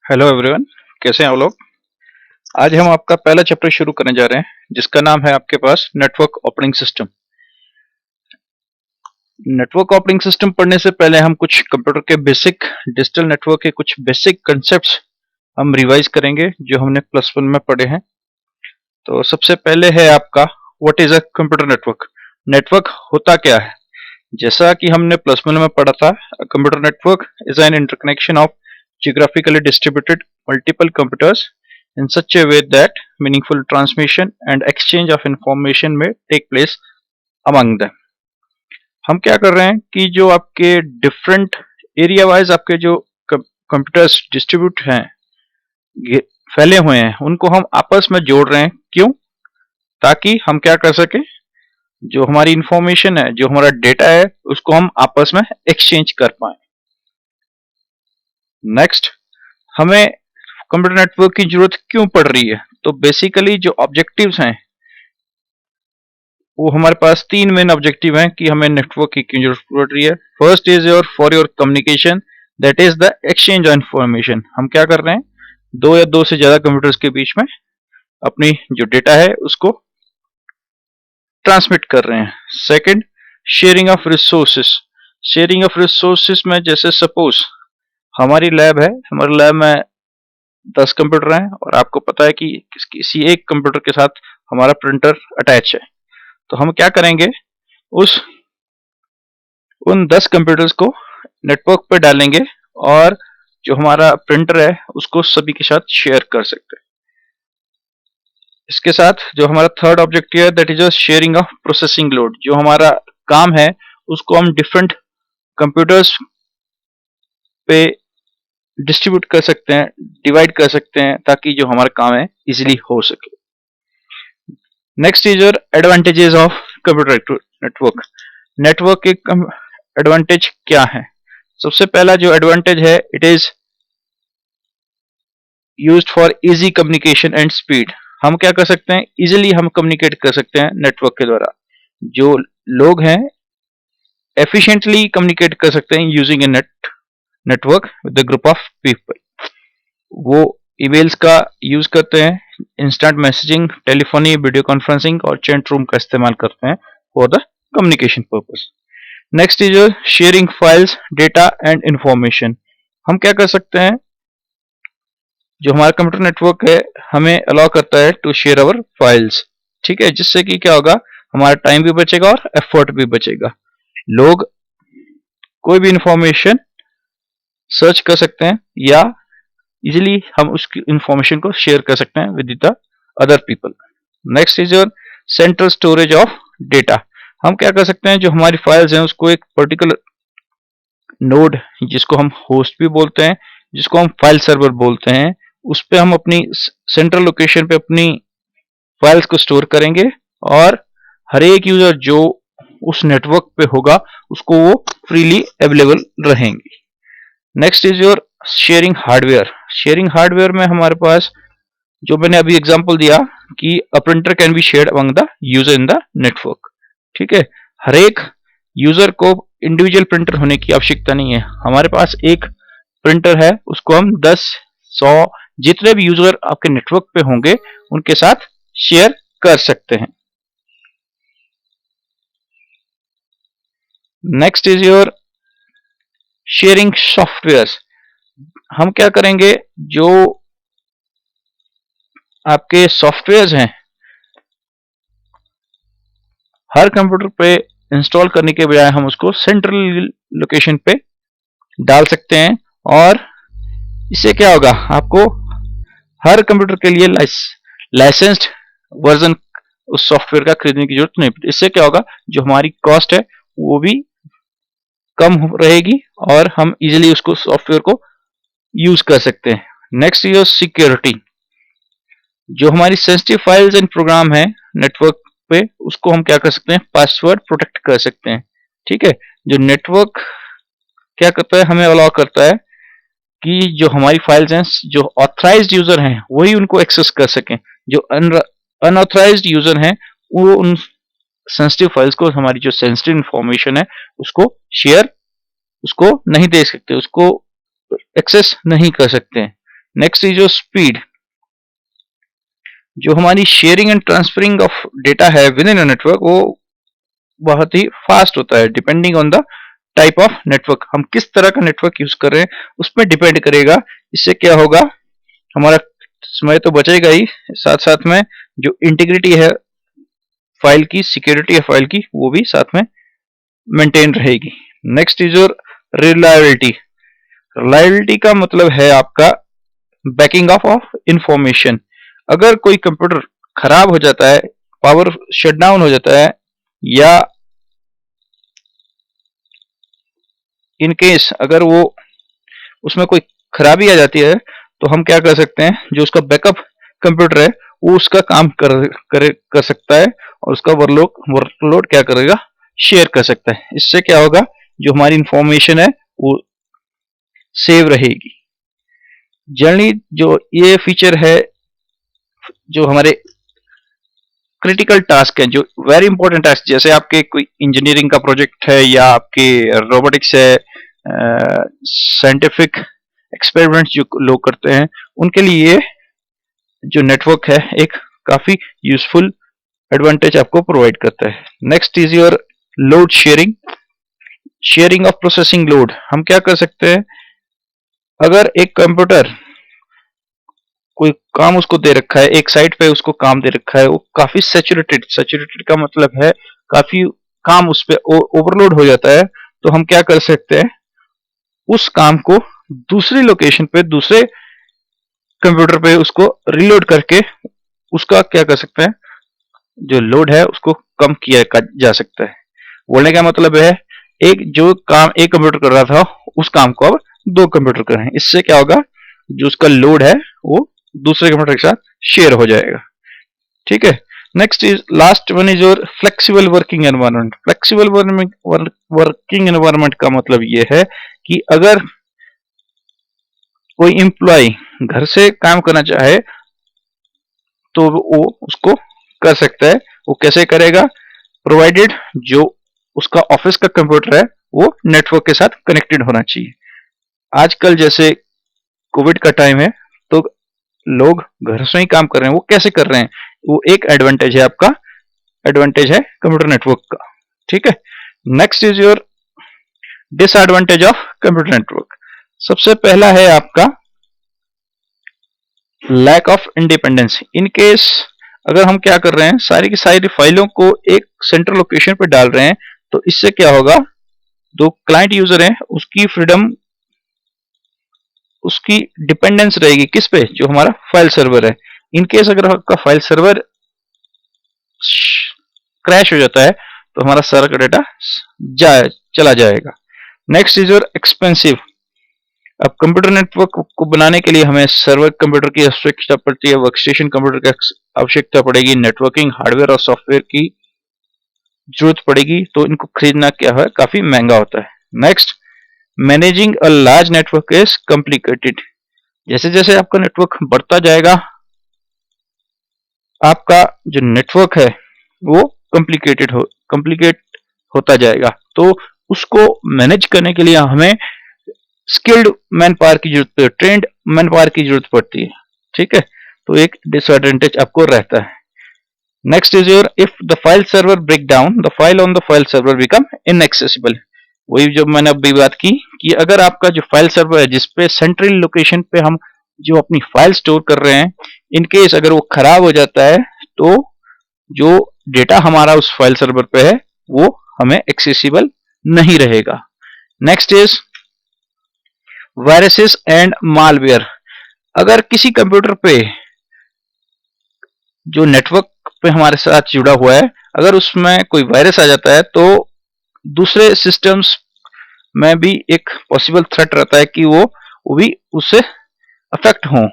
Hello everyone, कैसे हैं आप लोग। आज हम आपका पहला चैप्टर शुरू करने जा रहे हैं जिसका नाम है आपके पास network operating system. Network operating system पढ़ने से पहले हम कुछ कंप्यूटर के बेसिक डिजिटल नेटवर्क के कुछ बेसिक कंसेप्ट्स हम रिवाइज करेंगे जो हमने प्लस वन में पढ़े हैं। तो सबसे पहले है आपका what is a computer network. Network होता क्या है। जैसा कि हमने प्लस वन में पढ़ा था, computer network is an interconnection of geographically distributed multiple computers in such a way that meaningful transmission and exchange of information may take place among them। हम क्या कर रहे हैं कि जो आपके डिफरेंट एरिया वाइज आपके जो कंप्यूटर्स डिस्ट्रीब्यूट हैं, फैले हुए हैं, उनको हम आपस में जोड़ रहे हैं। क्यों? ताकि हम क्या कर सके, जो हमारी इंफॉर्मेशन है, जो हमारा डेटा है, उसको हम आपस में एक्सचेंज कर पाए। नेक्स्ट, हमें कंप्यूटर नेटवर्क की जरूरत क्यों पड़ रही है। तो बेसिकली जो ऑब्जेक्टिव्स हैं वो हमारे पास तीन मेन ऑब्जेक्टिव हैं कि हमें नेटवर्क की क्यों जरूरत पड़ रही है। First is for your communication, that is the exchange of information. हम क्या कर रहे हैं, दो या दो से ज्यादा कंप्यूटर्स के बीच में अपनी जो डेटा है उसको ट्रांसमिट कर रहे हैं। Second, sharing of resources. Sharing of resources में जैसे सपोज हमारी लैब है, हमारे लैब में 10 कंप्यूटर हैं और आपको पता है कि किसी एक कंप्यूटर के साथ हमारा प्रिंटर अटैच है। तो हम क्या करेंगे, उन 10 कंप्यूटर्स को नेटवर्क पे डालेंगे और जो हमारा प्रिंटर है उसको सभी के साथ शेयर कर सकते हैं। इसके साथ जो हमारा थर्ड ऑब्जेक्टिव है, that is a sharing of processing load. जो हमारा काम है उसको हम डिफरेंट कंप्यूटर्स पे डिस्ट्रीब्यूट कर सकते हैं, डिवाइड कर सकते हैं, ताकि जो हमारा काम है इजीली हो सके। Next is your advantages of computer network. Network के एडवांटेज क्या है। सबसे पहला जो एडवांटेज है, it is used for easy communication and speed. हम क्या कर सकते हैं, इजीली हम कम्युनिकेट कर सकते हैं नेटवर्क के द्वारा। जो लोग हैं एफिशिएंटली कम्युनिकेट कर सकते हैं using a network with the group of people. वो ईमेल्स का यूज करते हैं, instant messaging, telephony, video conferencing और चैट रूम का इस्तेमाल करते हैं for the communication purpose. Next is sharing files, data and information. हम क्या कर सकते हैं, जो हमारा कंप्यूटर नेटवर्क है हमें अलाउ करता है टू शेयर अवर फाइल्स। ठीक है, जिससे कि क्या होगा, हमारा टाइम भी बचेगा और एफर्ट भी बचेगा। लोग कोई भी इंफॉर्मेशन सर्च कर सकते हैं या इजिली हम उसकी इंफॉर्मेशन को शेयर कर सकते हैं with the other people. Next is your central storage of data. हम क्या कर सकते हैं, जो हमारी फाइल्स हैं उसको एक पर्टिकुलर नोड, जिसको हम होस्ट भी बोलते हैं, जिसको हम फाइल सर्वर बोलते हैं, उस पर हम अपनी सेंट्रल लोकेशन पे अपनी फाइल्स को स्टोर करेंगे और हर एक यूजर जो उस नेटवर्क पे होगा उसको वो फ्रीली अवेलेबल रहेंगी। Next is your sharing hardware. Sharing hardware में हमारे पास जो मैंने अभी एग्जांपल दिया कि a printer can be shared among the user in the network. ठीक है, हर एक यूजर को इंडिविजुअल प्रिंटर होने की आवश्यकता नहीं है। हमारे पास एक प्रिंटर है, उसको हम 10, 100 जितने भी यूजर आपके नेटवर्क पे होंगे उनके साथ शेयर कर सकते हैं। Next is your sharing software. हम क्या करेंगे, जो आपके सॉफ्टवेयर हैं हर कंप्यूटर पे इंस्टॉल करने के बजाय हम उसको सेंट्रल लोकेशन पे डाल सकते हैं और इससे क्या होगा, आपको हर कंप्यूटर के लिए लाइसेंस्ड वर्जन उस सॉफ्टवेयर का खरीदने की जरूरत नहीं पड़ती। इससे क्या होगा, जो हमारी कॉस्ट है वो भी कम रहेगी और हम इजीली उसको सॉफ्टवेयर को यूज कर सकते हैं। Next is security. जो हमारी सेंसिटिव फाइल्स एंड प्रोग्राम है नेटवर्क पे, उसको हम क्या कर सकते हैं, पासवर्ड प्रोटेक्ट कर सकते हैं। ठीक है, जो नेटवर्क क्या करता है, हमें अलाउ करता है कि जो हमारी फाइल्स हैं, जो ऑथराइज्ड यूजर हैं वही उनको एक्सेस कर सकें। जो अनऑथराइज्ड यूजर हैं वो उन सेंसिटिव फाइल्स को, हमारी जो सेंसिटिव इंफॉर्मेशन है उसको शेयर, उसको नहीं दे सकते, उसको एक्सेस नहीं कर सकते हैं। Next is your speed. जो हमारी sharing and transferring of data है विद इन अ नेटवर्क, वो बहुत ही फास्ट होता है, depending on the type of network. हम किस तरह का नेटवर्क यूज कर रहे हैं उस पर डिपेंड करेगा। इससे क्या होगा, हमारा समय तो बचेगा ही, साथ साथ में जो इंटीग्रिटी है फाइल की, सिक्योरिटी है फाइल की, वो भी साथ में मेंटेन रहेगी। Next is your reliability. Reliability का मतलब है आपका बैकिंग अप ऑफ इंफॉर्मेशन। अगर कोई कंप्यूटर खराब हो जाता है, पावर शटडाउन हो जाता है, या इन केस अगर वो उसमें कोई खराबी आ जाती है, तो हम क्या कर सकते हैं, जो उसका बैकअप कंप्यूटर है वो उसका काम कर सकता है, और उसका वर्कलोड क्या करेगा, शेयर कर सकता है। इससे क्या होगा, जो हमारी इंफॉर्मेशन है वो सेव रहेगी। जनरली जो ये फीचर है, जो हमारे क्रिटिकल टास्क हैं, जो वेरी इंपॉर्टेंट टास्क, जैसे आपके कोई इंजीनियरिंग का प्रोजेक्ट है, या आपके रोबोटिक्स है, साइंटिफिक एक्सपेरिमेंट्स जो लोग करते हैं, उनके लिए जो नेटवर्क है एक काफी यूजफुल एडवांटेज आपको प्रोवाइड करता है। Next is your load sharing. Sharing of processing load. हम क्या कर सकते हैं, अगर एक कंप्यूटर कोई काम उसको दे रखा है, एक साइट पे उसको काम दे रखा है, वो काफी सैचुरेटेड का मतलब है काफी काम उस पर ओवरलोड हो जाता है, तो हम क्या कर सकते हैं, उस काम को दूसरी लोकेशन पे, दूसरे कंप्यूटर पे उसको रीलोड करके उसका क्या कर सकते हैं, जो लोड है उसको कम किया जा सकता है। बोलने का मतलब है, एक जो काम एक कंप्यूटर कर रहा था, उस काम को अब दो कंप्यूटर कर रहे हैं। इससे क्या होगा, जो उसका लोड है वो दूसरे कंप्यूटर के साथ शेयर हो जाएगा। ठीक है। Next is last one is your flexible working environment. Flexible working environment का मतलब ये है कि अगर कोई एम्प्लॉय घर से काम करना चाहे तो वो उसको कर सकता है। वो कैसे करेगा, प्रोवाइडेड जो उसका ऑफिस का कंप्यूटर है वो नेटवर्क के साथ कनेक्टेड होना चाहिए। आजकल जैसे कोविड का टाइम है, तो लोग घर से ही काम कर रहे हैं। वो कैसे कर रहे हैं, वो एक एडवांटेज है आपका, एडवांटेज है कंप्यूटर नेटवर्क का। ठीक है। Next is your disadvantage of computer network. सबसे पहला है आपका lack of independence. In case अगर हम क्या कर रहे हैं, सारी की सारी फाइलों को एक सेंट्रल लोकेशन पर डाल रहे हैं, तो इससे क्या होगा, जो क्लाइंट यूजर है उसकी फ्रीडम, उसकी डिपेंडेंस रहेगी किस पे, जो हमारा फाइल सर्वर है। इन केस अगर आपका फाइल सर्वर क्रैश हो जाता है, तो हमारा सारा का डेटा चला जाएगा। Next is your expensive. अब कंप्यूटर नेटवर्क को बनाने के लिए हमें सर्वर कंप्यूटर की आवश्यकता पड़ती है, वर्कस्टेशन कंप्यूटर की आवश्यकता पड़ेगी, नेटवर्किंग हार्डवेयर और सॉफ्टवेयर की जरूरत पड़ेगी, तो इनको खरीदना क्या है, काफी महंगा होता है। Next, managing a large network is complicated. जैसे जैसे आपका नेटवर्क बढ़ता जाएगा, आपका जो नेटवर्क है वो कॉम्प्लिकेट होता जाएगा, तो उसको मैनेज करने के लिए हमें स्किल्ड मैन पावर की जरूरत पड़ती है, ट्रेंड मैन पावर की जरूरत पड़ती है। ठीक है, तो एक डिसएडवांटेज आपको रहता है। Next is your if the file server break down, the file on the file server become inaccessible. वही जो मैंने अभी बात की कि अगर आपका जो फाइल सर्वर है, जिसपे सेंट्रल लोकेशन पे हम जो अपनी फाइल स्टोर कर रहे हैं, इन केस अगर वो खराब हो जाता है, तो जो डेटा हमारा उस फाइल सर्वर पे है वो हमें एक्सेसिबल नहीं रहेगा। Next is viruses and malware. अगर किसी कंप्यूटर पे जो नेटवर्क पे हमारे साथ जुड़ा हुआ है, अगर उसमें कोई वायरस आ जाता है, तो दूसरे सिस्टम्स में भी एक पॉसिबल थ्रेट रहता है कि वो भी उससे अफेक्ट हों।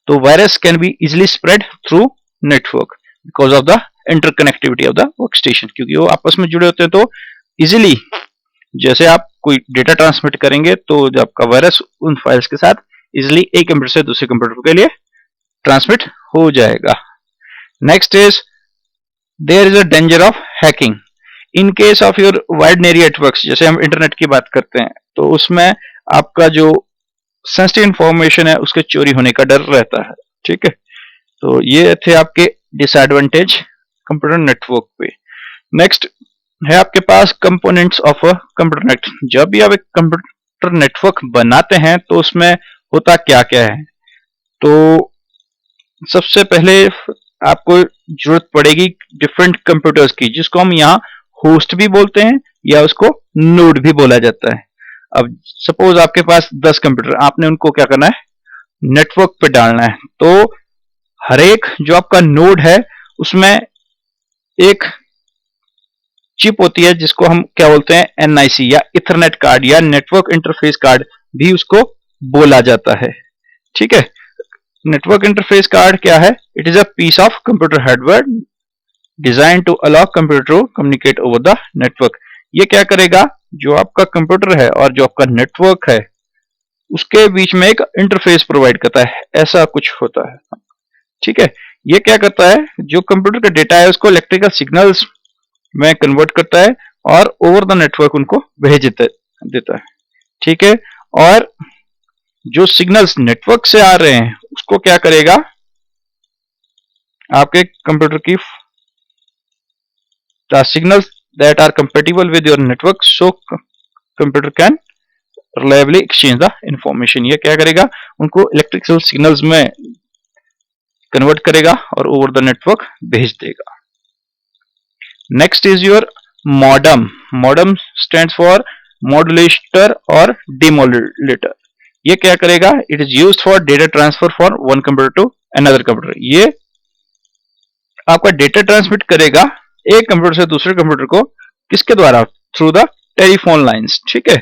तो virus can be easily spread through network because of the interconnectivity of the workstation, क्योंकि वो आपस में जुड़े होते हैं। तो इजिली जैसे आप कोई डेटा ट्रांसमिट करेंगे, तो जो आपका वायरस उन फाइल्स के साथ इजिली एक कंप्यूटर से दूसरे कंप्यूटर के लिए ट्रांसमिट हो जाएगा। Next is there is a danger of hacking. In case of your wide area networks, जैसे हम इंटरनेट की बात करते हैं, तो उसमें आपका जो सेंसिटिव इंफॉर्मेशन है उसके चोरी होने का डर रहता है। ठीक है, तो ये थे आपके डिसएडवांटेज कंप्यूटर नेटवर्क पे। नेक्स्ट है आपके पास components of a computer network. जब भी आप एक कंप्यूटर नेटवर्क बनाते हैं तो उसमें होता क्या क्या है, तो सबसे पहले आपको जरूरत पड़ेगी डिफरेंट कंप्यूटर्स की, जिसको हम यहाँ होस्ट भी बोलते हैं या उसको नोड भी बोला जाता है। अब सपोज आपके पास 10 कंप्यूटर, आपने उनको क्या करना है, नेटवर्क पे डालना है। तो हर एक जो आपका नोड है उसमें एक चिप होती है जिसको हम क्या बोलते हैं, एनआईसी या इथरनेट कार्ड या नेटवर्क इंटरफेस कार्ड भी उसको बोला जाता है। ठीक है, नेटवर्क इंटरफेस कार्ड क्या है, it is a piece of computer hardware design to allow computer to communicate over the network. ये क्या करेगा, जो आपका कंप्यूटर है और जो आपका नेटवर्क है उसके बीच में एक इंटरफेस प्रोवाइड करता है, ऐसा कुछ होता है। ठीक है, ये क्या करता है, जो कंप्यूटर का डेटा है उसको इलेक्ट्रिकल सिग्नल्स में कन्वर्ट करता है और ओवर द नेटवर्क उनको भेज देता है। ठीक है, और जो सिग्नल्स नेटवर्क से आ रहे हैं उसको क्या करेगा, आपके कंप्यूटर की the signals that are compatible with your network so computer can reliably exchange the information. ये क्या करेगा, उनको इलेक्ट्रिकल सिग्नल्स में कन्वर्ट करेगा और ओवर द नेटवर्क भेज देगा। Next is your modem. Modem stands for modulator और डिमोडुलेटर। ये क्या करेगा, it is used for data transfer for one computer to another computer. ये आपका डेटा ट्रांसमिट करेगा एक कंप्यूटर से दूसरे कंप्यूटर को, किसके द्वारा, थ्रू द टेलीफोन लाइंस। ठीक है,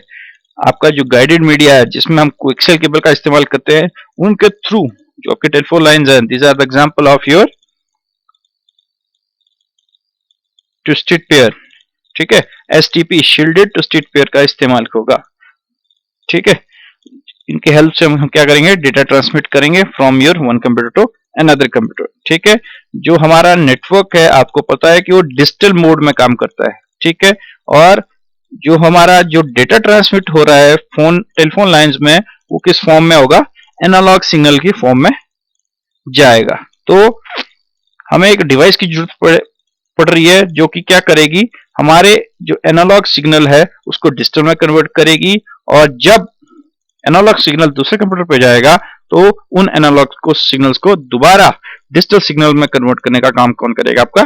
आपका जो गाइडेड मीडिया है जिसमें हम कोएक्सियल केबल का इस्तेमाल करते हैं, उनके थ्रू जो आपके टेलीफोन लाइंस हैं, these are the example of your twisted pair. ठीक है, एसटीपी शील्डेड ट्विस्टेड पेयर का इस्तेमाल होगा। ठीक है, इनके हेल्प से हम क्या करेंगे, डेटा ट्रांसमिट करेंगे from your one computer to another computer. ठीक है, जो हमारा नेटवर्क है आपको पता है कि वो डिजिटल मोड में काम करता है। ठीक है, और जो हमारा जो डेटा ट्रांसमिट हो रहा है टेलीफोन लाइंस में, वो किस फॉर्म में होगा, एनालॉग सिग्नल की फॉर्म में जाएगा। तो हमें एक डिवाइस की जरूरत पड़ रही है जो कि क्या करेगी, हमारे जो एनालॉग सिग्नल है उसको डिजिटल में कन्वर्ट करेगी, और जब एनालॉग सिग्नल दूसरे कंप्यूटर पे जाएगा तो उन एनालॉग को सिग्नल्स को दोबारा डिजिटल सिग्नल में कन्वर्ट करने का काम कौन करेगा, आपका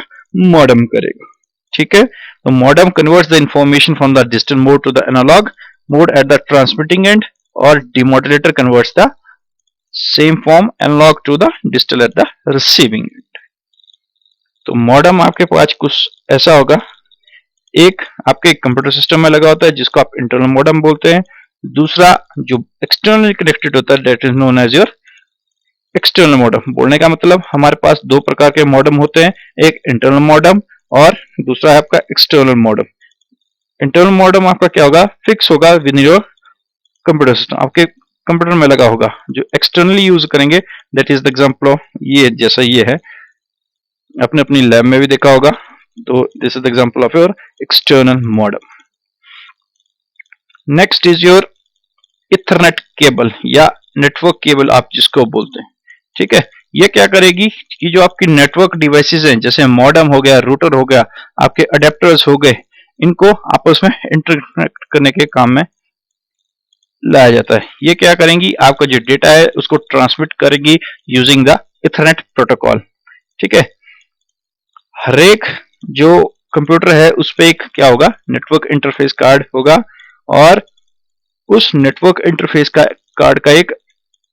मॉडेम करेगा। ठीक है, तो modem converts the information from the digital mode to the analogue mode at the transmitting end, और demodulator converts the same form analogue to the digital at the receiving end. तो मॉडेम आपके पास कुछ ऐसा होगा, एक आपके कंप्यूटर सिस्टम में लगा होता है जिसको आप इंटरनल मॉडेम बोलते हैं, दूसरा जो एक्सटर्नली कनेक्टेड होता है that is known as your external modem. बोलने का मतलब हमारे पास दो प्रकार के मॉडेम होते हैं, एक इंटरनल मॉडेम और दूसरा है आपका एक्सटर्नल मॉडेम। इंटरनल मॉडेम आपका क्या होगा, फिक्स होगा विद योर कंप्यूटर सिस्टम, आपके कंप्यूटर में लगा होगा। जो एक्सटर्नली यूज करेंगे that is the example of ये, जैसा ये है, आपने अपनी लैब में भी देखा होगा। तो this is the example of your external modem. Next is your Ethernet cable या नेटवर्क केबल आप जिसको बोलते हैं। ठीक है, ये क्या करेगी कि जो आपकी नेटवर्क डिवाइसेस हैं, जैसे मॉडेम हो गया, रूटर हो गया, आपके अडेप्टर्स हो गए, इनको आपस में इंटरकनेक्ट करने के काम में लाया जाता है। ये क्या करेंगी, आपका जो डेटा है उसको ट्रांसमिट करेगी यूजिंग द इथरनेट प्रोटोकॉल। ठीक है, हर एक जो कंप्यूटर है उस पर एक क्या होगा, नेटवर्क इंटरफेस कार्ड होगा, और उस नेटवर्क इंटरफेस का कार्ड का एक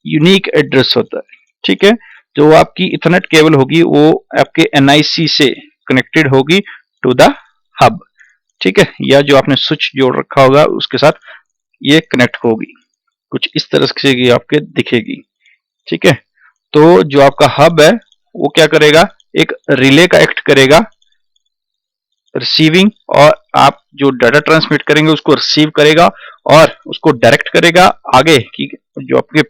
यूनिक एड्रेस होता है। ठीक है, जो आपकी इथरनेट केबल होगी वो आपके एनआईसी से कनेक्टेड होगी टू द हब। ठीक है, या जो आपने स्विच जोड़ रखा होगा उसके साथ ये कनेक्ट होगी, कुछ इस तरह से ये आपके दिखेगी। ठीक है, तो जो आपका हब है वो क्या करेगा, एक रिले का एक्ट करेगा, रिसीविंग, और आप जो डाटा ट्रांसमिट करेंगे उसको रिसीव करेगा और उसको डायरेक्ट करेगा आगे कि जो आपके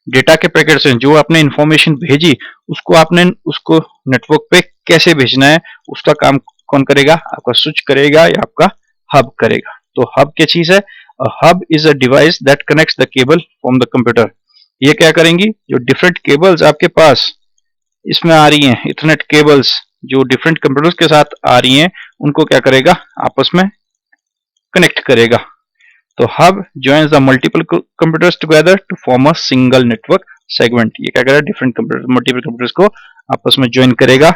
डेटा के पैकेट्स हैं, जो आपने इंफॉर्मेशन भेजी उसको नेटवर्क पे कैसे भेजना है, उसका काम कौन करेगा, आपका स्विच करेगा या आपका हब करेगा। तो हब क्या चीज है, hub is a device that connects the cable from the computer. ये क्या करेंगी, जो डिफरेंट केबल्स आपके पास इसमें आ रही हैं, इथरनेट केबल्स जो डिफरेंट कंप्यूटर्स के साथ आ रही हैं, उनको क्या करेगा, आपस में कनेक्ट करेगा। तो hub joins the multiple computers together to form a single network segment। ये क्या करेगा, डिफरेंट कंप्यूटर मल्टीपल कंप्यूटर्स को आपस में ज्वाइन करेगा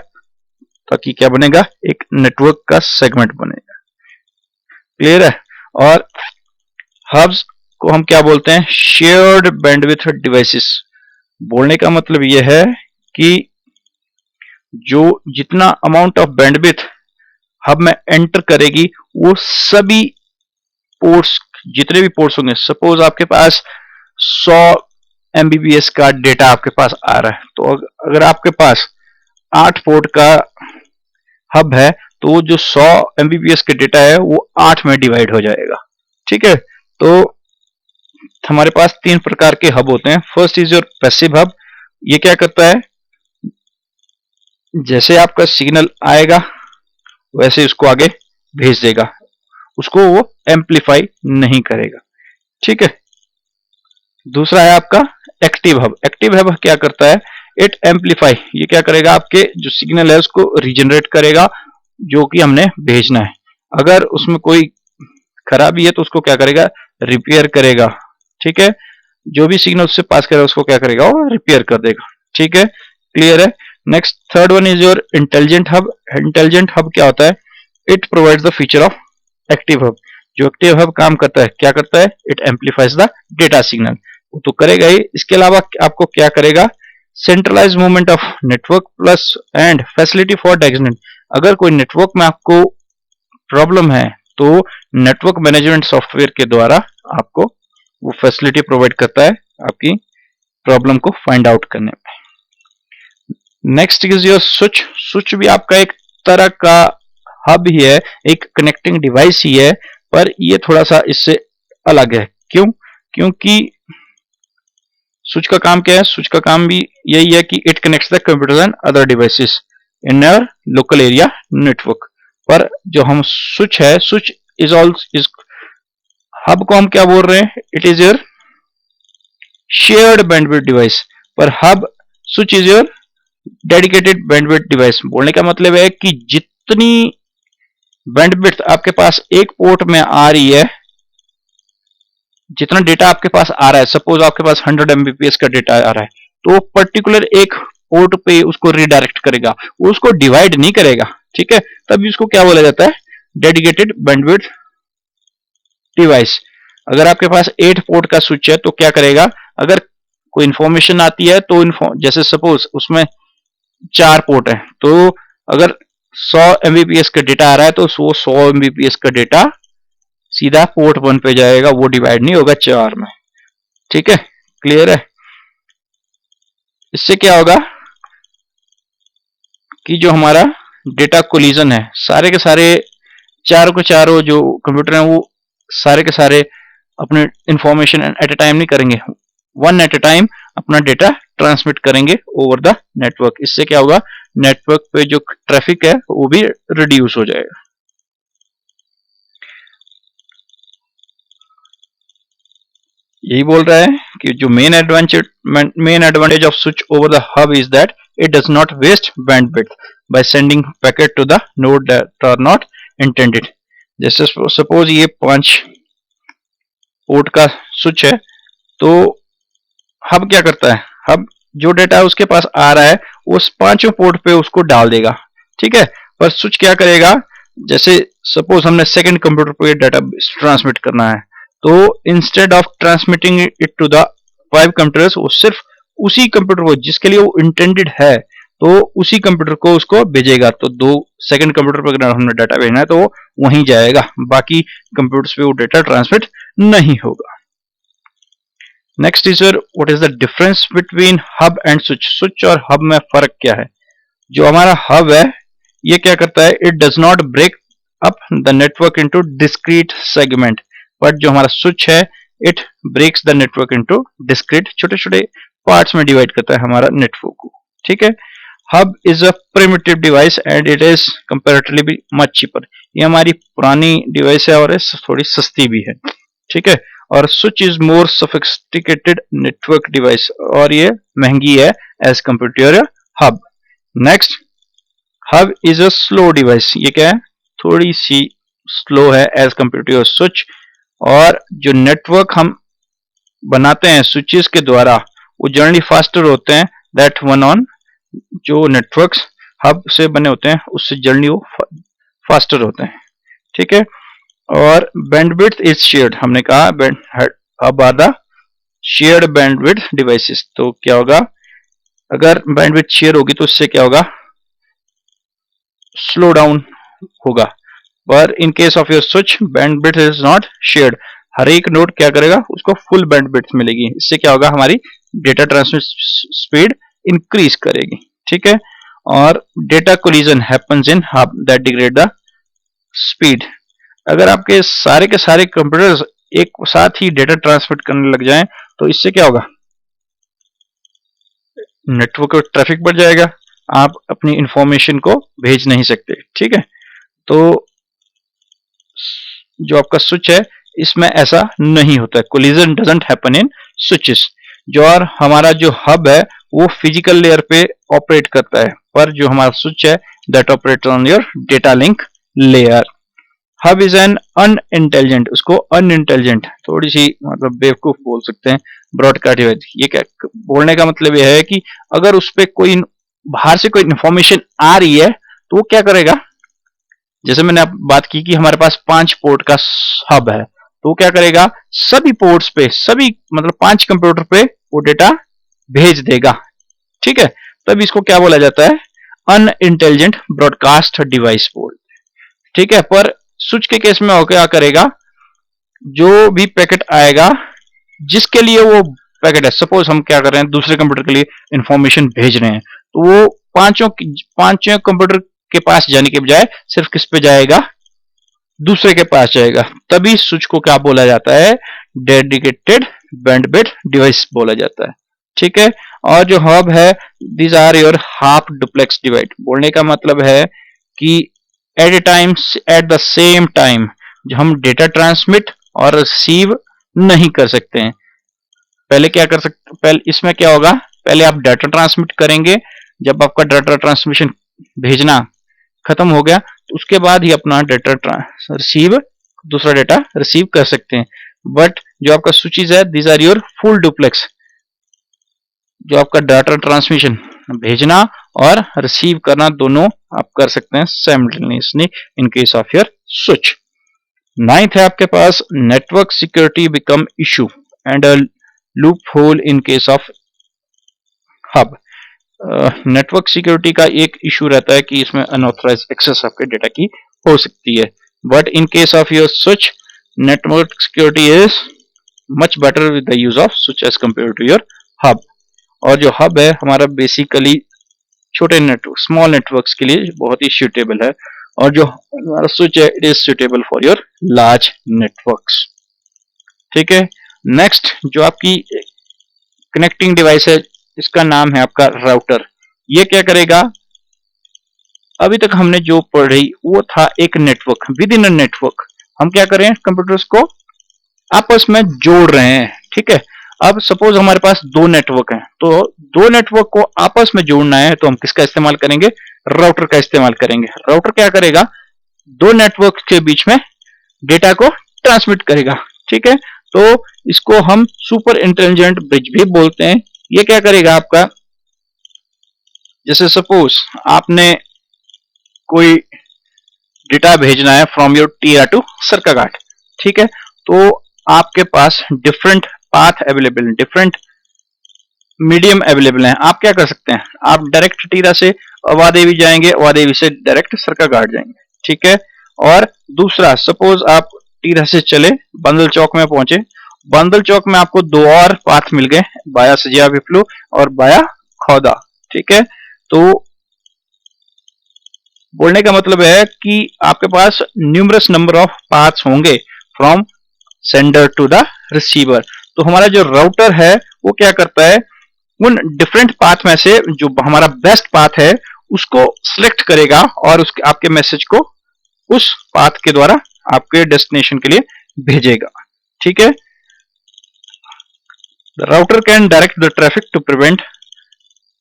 ताकि क्या बनेगा, एक नेटवर्क का सेगमेंट बनेगा। क्लियर है। और हब्स को हम क्या बोलते हैं, शेयर्ड बैंडविड्थ डिवाइसेस। बोलने का मतलब यह है कि जो जितना अमाउंट ऑफ बैंडविड्थ हब में एंटर करेगी, वो सभी पोर्ट्स, जितने भी पोर्ट्स होंगे, सपोज आपके पास 100 MBPS का डेटा आपके पास आ रहा है, तो अगर आपके पास 8 पोर्ट का हब है, तो जो 100 MBPS का डेटा है वो 8 में डिवाइड हो जाएगा। ठीक है। तो हमारे पास 3 प्रकार के हब होते हैं। First is your passive hub. ये क्या करता है, जैसे आपका सिग्नल आएगा वैसे उसको आगे भेज देगा, उसको वो एम्पलीफाई नहीं करेगा। ठीक है। दूसरा है आपका एक्टिव हब। एक्टिव हब क्या करता है, इट एम्पलीफाई, ये क्या करेगा, आपके जो सिग्नल है उसको रीजनरेट करेगा जो कि हमने भेजना है। अगर उसमें कोई खराबी है तो उसको क्या करेगा, रिपेयर करेगा। ठीक है। जो भी सिग्नल उससे पास करेगा उसको क्या करेगा, वो रिपेयर कर देगा। ठीक है। क्लियर है। Next third one is your intelligent hub. Intelligent hub क्या होता है, it provides the feature of active hub. जो एक्टिव हब काम करता है, क्या करता है, it amplifies the data signal, वो तो करेगा ही। इसके अलावा आपको क्या करेगा, centralize movement of network plus and facility for diagnostic. अगर कोई नेटवर्क में आपको प्रॉब्लम है तो नेटवर्क मैनेजमेंट सॉफ्टवेयर के द्वारा आपको वो फैसिलिटी प्रोवाइड करता है आपकी प्रॉब्लम को फाइंड आउट करने में। Next is your switch. Switch भी आपका एक तरह का हब ही है, एक कनेक्टिंग डिवाइस ही है, पर ये थोड़ा सा इससे अलग है। क्यों? क्योंकि स्विच का काम क्या है, स्विच का काम भी यही है कि it connects the computer and other devices in a local area network. पर जो हम स्विच है, switch is also is, hub को हम क्या बोल रहे हैं, it is your shared bandwidth device. पर hub switch is your dedicated bandwidth device. बोलने का मतलब है कि जितनी बैंडविड्थ आपके पास एक पोर्ट में आ रही है, जितना डेटा आपके पास आ रहा है, सपोज आपके पास 100 MBPS का डेटा आ रहा है, तो पर्टिकुलर एक पोर्ट पे उसको रिडायरेक्ट करेगा, वो उसको डिवाइड नहीं करेगा। ठीक है। तभी उसको क्या बोला जाता है, डेडिकेटेड बैंडविड्थ डिवाइस। अगर आपके पास 8 पोर्ट का स्विच है तो क्या करेगा, अगर कोई इंफॉर्मेशन आती है तो जैसे सपोज उसमें 4 पोर्ट है, तो अगर 100 MBPS का डेटा आ रहा है तो वो 100 MBPS का डेटा सीधा पोर्ट 1 पे जाएगा, वो डिवाइड नहीं होगा 4 में। ठीक है। क्लियर है। इससे क्या होगा कि जो हमारा डेटा कोलिजन है, सारे के सारे चारों के चारों जो कंप्यूटर हैं वो सारे के सारे अपने इंफॉर्मेशन एट ए टाइम नहीं करेंगे, वन एट ए टाइम अपना डेटा ट्रांसमिट करेंगे ओवर द नेटवर्क। इससे क्या होगा, नेटवर्क पे जो ट्रैफिक है वो भी रिड्यूस हो जाएगा। यही बोल रहा है कि जो main advantage of switch over the hub is that it does not waste bandwidth by sending packet to the node that are not intended. जैसे सपोज ये 5 पोर्ट का स्विच है, तो हब क्या करता है, हब जो डेटा उसके पास आ रहा है उस 5 पोर्ट पे उसको डाल देगा। ठीक है। पर स्विच क्या करेगा, जैसे सपोज हमने सेकंड कंप्यूटर पे डाटा ट्रांसमिट करना है, तो instead of transmitting it to the 5 computers, वो सिर्फ उसी कंप्यूटर को जिसके लिए वो इंटेंडेड है, तो उसी कंप्यूटर को उसको भेजेगा। तो 2 सेकंड कंप्यूटर पर अगर हमने डाटा भेजना है तो वो वहीं जाएगा, बाकी कंप्यूटर्स पे वो डाटा ट्रांसमिट नहीं होगा। Next is what is the difference between hub and switch. Switch और हब में फर्क क्या है। जो हमारा हब है ये क्या करता है, it does not break up the network into discrete segment, but जो हमारा स्विच है it breaks the network into discrete, छोटे छोटे पार्ट्स में डिवाइड करता है हमारा नेटवर्क को। ठीक है। Hub is a primitive device and it is comparatively much cheaper. ये हमारी पुरानी डिवाइस है और थोड़ी सस्ती भी है। ठीक है। और switch is more sophisticated network device, और ये महंगी है as compare to your hub. Next, hub is a slow device, ये क्या है, थोड़ी सी स्लो है as compare to your switch. और जो नेटवर्क हम बनाते हैं स्विचेस के द्वारा वो जनरली फास्टर होते हैं दैट वन ऑन, जो नेटवर्क्स हब से बने होते हैं उससे जनरली वो फास्टर होते हैं, ठीक है। और बैंडविड्थ इज शेयर्ड, हमने कहा hub are the shared bandwidth devices, तो क्या होगा, अगर बैंडविड्थ शेयर होगी तो उससे क्या होगा, स्लो डाउन होगा। पर in case of your switch bandwidth is not shared, हर एक नोड क्या करेगा, उसको फुल बैंडविड्थ मिलेगी, इससे क्या होगा, हमारी डेटा ट्रांसमिट स्पीड इंक्रीज करेगी, ठीक है। और data collision happens in hub that degrade the speed, अगर आपके सारे के सारे कंप्यूटर्स एक साथ ही डेटा ट्रांसमिट करने लग जाएं तो इससे क्या होगा, नेटवर्क का ट्रैफिक बढ़ जाएगा, आप अपनी इंफॉर्मेशन को भेज नहीं सकते, ठीक है। तो जो आपका स्विच है इसमें ऐसा नहीं होता है, collision doesn't happen in switches. जो और हमारा जो हब है वो फिजिकल लेयर पे ऑपरेट करता है, पर जो हमारा स्विच है that operate on your data link layer. Hub is an unintelligent, उसको अनइंटेलिजेंट थोड़ी सी मतलब बेवकूफ बोल सकते हैं, ब्रॉडकास्ट डिवाइस, ये क्या बोलने का मतलब यह है कि अगर उस पर कोई बाहर से कोई इंफॉर्मेशन आ रही है तो वो क्या करेगा, जैसे मैंने बात की कि हमारे पास 5 पोर्ट का हब है, तो वो क्या करेगा, सभी पोर्ट्स पे, सभी मतलब 5 कंप्यूटर पे वो डेटा भेज देगा, ठीक है। तब इसको क्या बोला जाता है, अनइंटेलिजेंट ब्रॉडकास्ट डिवाइस बोल, ठीक है। पर स्विच के केस में क्या करेगा, जो भी पैकेट आएगा जिसके लिए वो पैकेट है, सपोज हम क्या कर रहे हैं, दूसरे कंप्यूटर के लिए इंफॉर्मेशन भेज रहे हैं, तो वो पांचों कंप्यूटर के पास जाने के बजाय सिर्फ किस पे जाएगा, दूसरे के पास जाएगा, तभी स्विच को क्या बोला जाता है, डेडिकेटेड बैंडविड्थ डिवाइस बोला जाता है, ठीक है। और जो हब है, these are your half duplex device, बोलने का मतलब है कि at a time, at the same time जो हम डेटा ट्रांसमिट और रिसीव नहीं कर सकते हैं। पहले क्या कर सकते, पहले इसमें क्या होगा, पहले आप डाटा ट्रांसमिट करेंगे, जब आपका डाटा ट्रांसमिशन भेजना खत्म हो गया तो उसके बाद ही अपना डेटा रिसीव, दूसरा डेटा रिसीव कर सकते हैं। बट जो आपका स्विचेस है, these are your full duplex, जो आपका डाटा ट्रांसमिशन भेजना और रिसीव करना दोनों आप कर सकते हैं simultaneously in case of your switch. Ninth है आपके पास, network security become issue and a loophole in case of hub. Network security का एक इशू रहता है कि इसमें अनऑथराइज एक्सेस आपके डेटा की हो सकती है, but in case of your switch network security is much better with the use of switch as compare to your hub. और जो हब है हमारा बेसिकली छोटे नेटवर्क, स्मॉल नेटवर्क्स के लिए बहुत ही सूटेबल है, और जो हमारा स्विच है it is suitable for your large networks, ठीक है। नेक्स्ट जो आपकी कनेक्टिंग डिवाइस है, इसका नाम है आपका राउटर। ये क्या करेगा, अभी तक हमने जो पढ़ी वो था एक network, with in a network हम क्या करें, कंप्यूटर्स को आपस में जोड़ रहे हैं, ठीक है। अब सपोज हमारे पास 2 नेटवर्क हैं, तो 2 नेटवर्क को आपस में जोड़ना है तो हम किसका इस्तेमाल करेंगे, राउटर का इस्तेमाल करेंगे। राउटर क्या करेगा, 2 नेटवर्क के बीच में डेटा को ट्रांसमिट करेगा, ठीक है। तो इसको हम सुपर इंटेलिजेंट ब्रिज भी बोलते हैं। ये क्या करेगा आपका, जैसे सपोज आपने कोई डेटा भेजना है from your Tira to Sarkaghat, ठीक है, तो आपके पास different path available, different medium available हैं। आप क्या कर सकते हैं, आप डायरेक्ट टीरा से अवादेवी जाएंगे, अवादेवी से डायरेक्ट सरकाघाट जाएंगे, ठीक है। और दूसरा, सपोज आप टीरा से चले, बंदल चौक में पहुंचे, बंदल चौक में आपको 2 और पाथ मिल गए, बाया सजिया विप्लू और बाया खौदा, ठीक है। तो बोलने का मतलब है कि आपके पास न्यूमरस नंबर ऑफ पाथ्स होंगे from sender to the receiver. तो हमारा जो राउटर है वो क्या करता है, उन डिफरेंट पाथ में से जो हमारा बेस्ट पाथ है उसको सिलेक्ट करेगा और उसके आपके मैसेज को उस पाथ के द्वारा आपके डेस्टिनेशन के लिए भेजेगा, ठीक है। The router can direct the traffic to prevent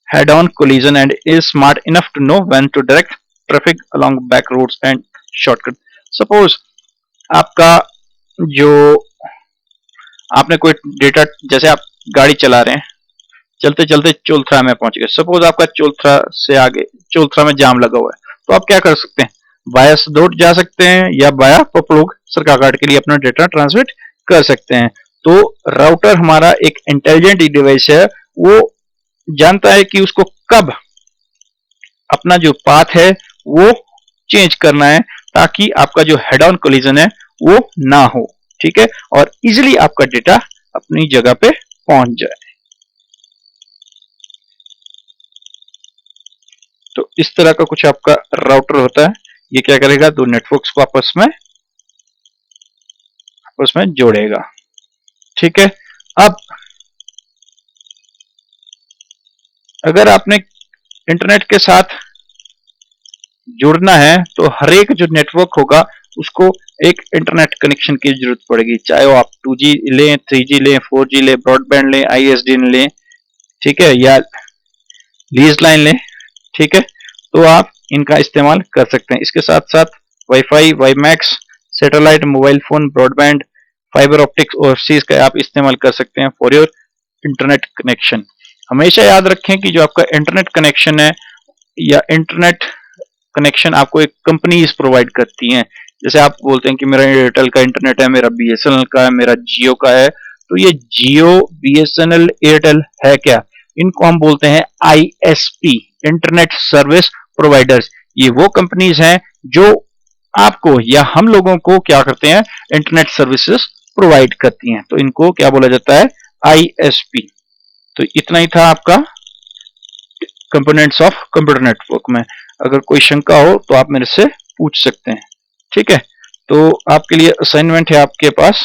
head-on collision and is smart enough to know when to direct traffic along back roads and shortcut. Suppose आपका जो आपने कोई डेटा, जैसे आप गाड़ी चला रहे हैं, चलते चलते चोलथरा में पहुंच गए, सपोज आपका चोलथरा से आगे चोलथरा में जाम लगा हुआ है, तो आप क्या कर सकते हैं, बाया सदोट जा सकते हैं या बाया पपलोग सरकाघाट के लिए अपना डेटा ट्रांसमिट कर सकते हैं। तो राउटर हमारा एक इंटेलिजेंट डिवाइस है, वो जानता है कि उसको कब अपना जो पाथ है वो चेंज करना है, ताकि आपका जो हेड ऑन कोलिजन है वो ना हो, ठीक है, और इजिली आपका डेटा अपनी जगह पे पहुंच जाए। तो इस तरह का कुछ आपका राउटर होता है। ये क्या करेगा, दो नेटवर्क्स को आपस में जोड़ेगा, ठीक है। अब अगर आपने इंटरनेट के साथ जुड़ना है तो हर एक जो नेटवर्क होगा उसको एक इंटरनेट कनेक्शन की जरूरत पड़ेगी, चाहे वो आप 2G लें, 3G लें, 4G लें, ब्रॉडबैंड लें, ISDN लें, ठीक है, या लीज लाइन लें, ठीक है, तो आप इनका इस्तेमाल कर सकते हैं। इसके साथ साथ wifi, WiMAX, satellite, mobile phone, broadband, fibre optics overseas का आप इस्तेमाल कर सकते हैं फॉर योर इंटरनेट कनेक्शन। हमेशा याद रखें कि जो आपका इंटरनेट कनेक्शन है या इंटरनेट कनेक्शन आपको एक कंपनी प्रोवाइड करती हैं। जैसे आप बोलते हैं कि मेरा एयरटेल का इंटरनेट है, मेरा BSNL का है, मेरा जियो का है, तो ये जियो, BSNL, एयरटेल है क्या, इनको हम बोलते हैं ISP, इंटरनेट सर्विस प्रोवाइडर्स। ये वो कंपनीज हैं जो आपको या हम लोगों को क्या करते हैं, इंटरनेट सर्विसेज प्रोवाइड करती हैं, तो इनको क्या बोला जाता है, ISP। तो इतना ही था आपका कंपोनेंट्स ऑफ कंप्यूटर नेटवर्क में। अगर कोई शंका हो तो आप मेरे से पूछ सकते हैं, ठीक है। तो आपके लिए असाइनमेंट है आपके पास,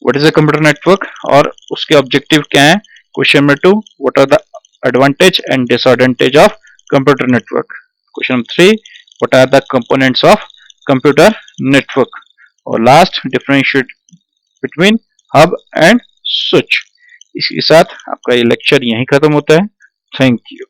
what is a computer network और उसके ऑब्जेक्टिव क्या है। Question number 2, what are the advantage and disadvantage of computer network. Question number 3, what are the components of computer network. और last, differentiate between hub and switch. इसके साथ आपका ये lecture यहीं खत्म होता है। Thank you.